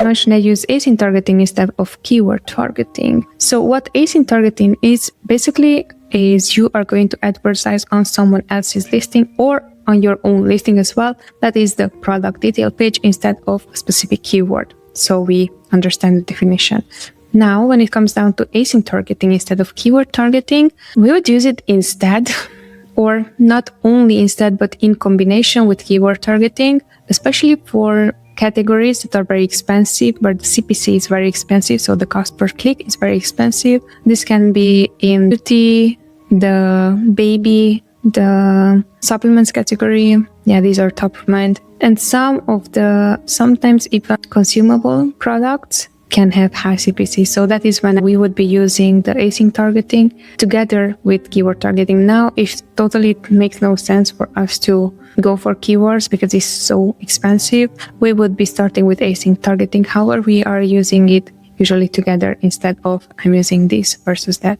mentioned I use async targeting instead of keyword targeting. So what async targeting is basically is you are going to advertise on someone else's listing or on your own listing as well. That is the product detail page instead of a specific keyword. So we understand the definition. Now, when it comes down to async targeting instead of keyword targeting, we would use it instead, or not only instead, but in combination with keyword targeting, especially for categories that are very expensive, where the CPC is very expensive, so the cost per click is very expensive. This can be in beauty, the baby, the supplements category. Yeah, these are top of mind. And some of the sometimes even consumable products can have high CPC. So that is when we would be using the async targeting together with keyword targeting. Now, it totally makes no sense for us to go for keywords because it's so expensive, we would be starting with async targeting. However, we are using it usually together instead of I'm using this versus that.